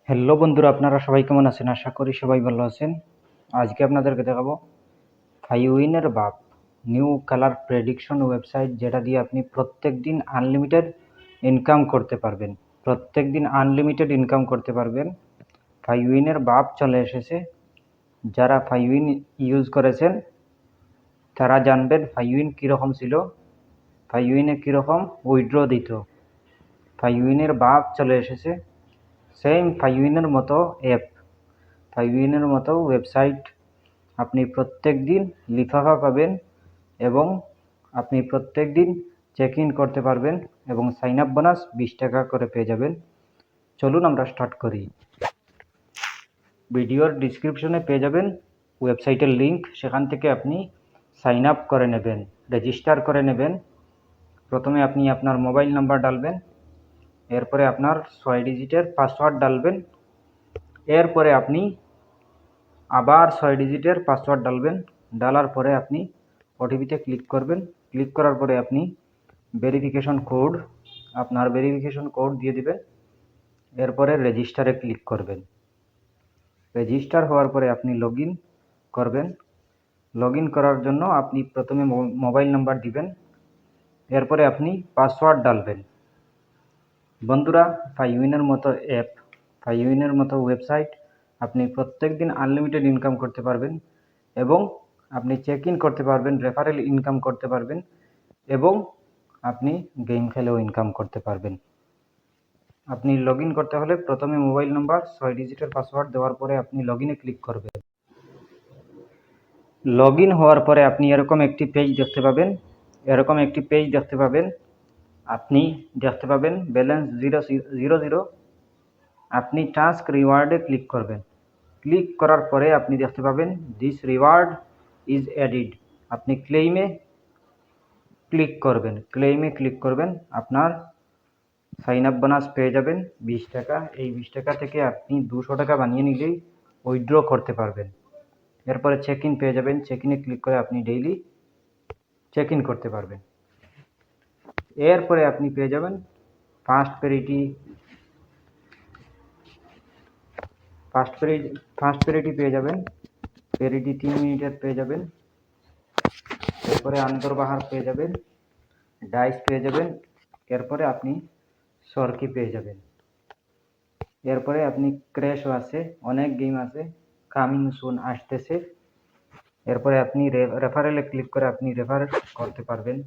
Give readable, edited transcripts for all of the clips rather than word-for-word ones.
Hello বন্ধুরা, আপনারা সবাই কেমন আছেন? আশা করি সবাই ভালো আছেন। আজকে আপনাদেরকে দেখাবো ফাইউইনের বাপ নিউ কালার প্রেডিকশন ওয়েবসাইট, যেটা দিয়ে আপনি প্রত্যেক দিন আনলিমিটেড ইনকাম করতে পারবেন। ফাইউইনের বাপ চলে এসেছে। যারা ফাইউইন ইউজ করেছেন তারা জানবেন ফাইউইন কীরকম ছিল, ফাইউইনে কীরকম উইথড্র দিত। ফাইউইনের বাপ চলে এসেছে। সেম ফাইউইনের মতো অ্যাপ, ফাইউইনের মতো ওয়েবসাইট। আপনি প্রত্যেক দিন লিফাফা পাবেন এবং আপনি প্রত্যেক দিন চেক ইন করতে পারবেন এবং সাইন আপ বোনাস 20 টাকা করে পেয়ে যাবেন। চলুন আমরা স্টার্ট করি। ভিডিওর ডিসক্রিপশনে পেয়ে যাবেন ওয়েবসাইটের লিঙ্ক, সেখান থেকে আপনি সাইন আপ করে নেবেন, রেজিস্টার করে নেবেন। প্রথমে আপনি আপনার মোবাইল নাম্বার ডালবেন, এরপরে আপনার 6 ডিজিটের পাসওয়ার্ড ডালবেন, এরপরে আপনি আবার 6 ডিজিটের পাসওয়ার্ড ডালবেন। ডালার পরে আপনি ওটিপিতে ক্লিক করবেন। ক্লিক করার পরে আপনি আপনার ভেরিফিকেশন কোড দিয়ে দিবেন। এরপরে রেজিস্টারে ক্লিক করবেন। রেজিস্টার হওয়ার পরে আপনি লগ ইন করবেন। লগ ইন করার জন্য আপনি প্রথমে মোবাইল নাম্বার দিবেন, এরপরে আপনি পাসওয়ার্ড ডালবেন। বন্ধুরা, ফাইউইনের মতো অ্যাপ, ফাইউইনের মতো ওয়েবসাইট, আপনি প্রত্যেক দিন আনলিমিটেড ইনকাম করতে পারবেন এবং আপনি চেক ইন করতে পারবেন, রেফারেল ইনকাম করতে পারবেন এবং আপনি গেম খেলেও ইনকাম করতে পারবেন। আপনি লগ ইন করতে হলে প্রথমে মোবাইল নাম্বার 6 ডিজিটের পাসওয়ার্ড দেওয়ার পরে আপনি লগ ইনে ক্লিক করবেন। লগ ইন হওয়ার পরে আপনি এরকম একটি পেজ দেখতে পাবেন। আপনি দেখতে পাবেন ব্যালেন্স 0 আপনি টাস্ক রিওয়ার্ডে ক্লিক করবেন। ক্লিক করার পরে আপনি দেখতে পাবেন দিস রিওয়ার্ড ইজ অ্যাডিড। আপনি ক্লেইমে ক্লিক করবেন। আপনার সাইন আপ বোনাস পেয়ে যাবেন 20 টাকা। এই 20 টাকা থেকে আপনি 200 টাকা বানিয়ে নিলেই উইথড্র করতে পারবেন। এরপরে চেক ইন পেয়ে যাবেন। চেক ইনে ক্লিক করে আপনি ডেইলি চেক ইন করতে পারবেন। এরপরে আপনি পেয়ে যাবেন ফার্স্ট পেরিটি পেয়ে যাবেন। পেরিটি 3 মিনিটের পেয়ে যাবেন। এরপরে আন্তরবাহার পেয়ে যাবেন, ডাইস পেয়ে যাবেন। এরপরে আপনি সরকি পেয়ে যাবেন। এরপরে আপনি ক্র্যাশও আছে, অনেক গেম আছে, কামিং সুন আসতেছে। এরপরে আপনি রেফারেলে ক্লিক করে আপনি রেফার করতে পারবেন।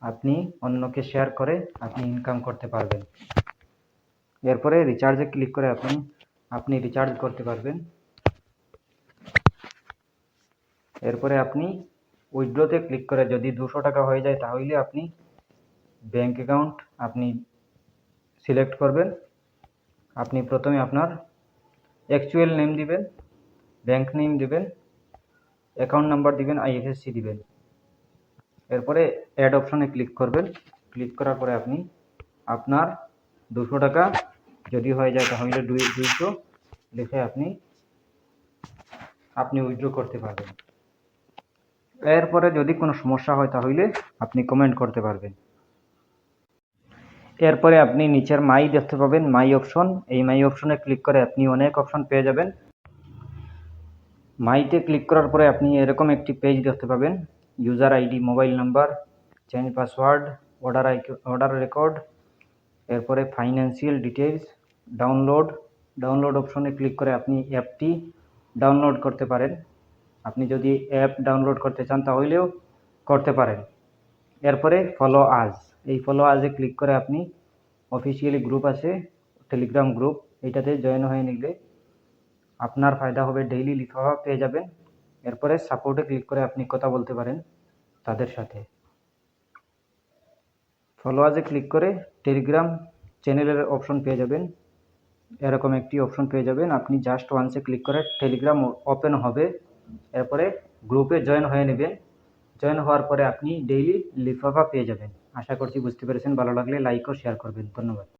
আপনি অন্যকে শেয়ার করে আপনি ইনকাম করতে পারবেন। এরপরে রিচার্জে ক্লিক করে আপনি রিচার্জ করতে পারবেন। এরপরে আপনি উইথড্রতে ক্লিক করে যদি 200 টাকা হয়ে যায় তাহলে আপনি ব্যাংক অ্যাকাউন্ট আপনি সিলেক্ট করবেন। আপনি প্রথমে আপনার অ্যাকচুয়াল নেম দিবেন, ব্যাংক নেম দিবেন, অ্যাকাউন্ট নাম্বার দিবেন, আইএফএসসি দিবেন। এরপরে অ্যাড অপশনে ক্লিক করবেন। ক্লিক করার পরে আপনি আপনার 200 টাকা যদি হয়ে যায় তাহলে 200 লিখে আপনি উইথড্র করতে পারবেন। এরপরে যদি কোনো সমস্যা হয় তাহলে আপনি কমেন্ট করতে পারবেন। এরপরে আপনি নিচের মাই দেখতে পাবেন, মাই অপশন। এই মাই অপশনে ক্লিক করে আপনি অনেক অপশন পেয়ে যাবেন। মাইতে ক্লিক করার পরে আপনি এরকম একটি পেজ দেখতে পাবেন, user ID, mobile number, change password, order record, এরপরে ফাইন্যান্সিয়াল ডিটেলস, ডাউনলোড অপশনে ক্লিক করে আপনি অ্যাপটি ডাউনলোড করতে পারেন। আপনি যদি অ্যাপ ডাউনলোড করতে চান তাহলেও করতে পারেন। এরপরে ফলো আজ, এই ফলো আজে ক্লিক করে আপনি অফিসিয়ালি গ্রুপ আছে, টেলিগ্রাম গ্রুপ, এইটাতে জয়েন হয়ে নিলে আপনার ফায়দা হবে, ডেইলি লিফাফা পেয়ে যাবেন। এরপরে সাপোর্টে ক্লিক করে আপনি কথা বলতে পারেন তাদের সাথে। ফলো আজে ক্লিক করে টেলিগ্রাম চ্যানেলের অপশন পেয়ে যাবেন, এরকম একটি অপশন পেয়ে যাবেন। আপনি জাস্ট ওয়ান্সে ক্লিক করে টেলিগ্রাম ওপেন হবে। এরপরে গ্রুপে জয়েন হয়ে নেবেন। জয়েন হওয়ার পরে আপনি ডেইলি লিফাফা পেয়ে যাবেন। আশা করছি বুঝতে পেরেছেন। ভালো লাগলে লাইক ও শেয়ার করবেন। ধন্যবাদ।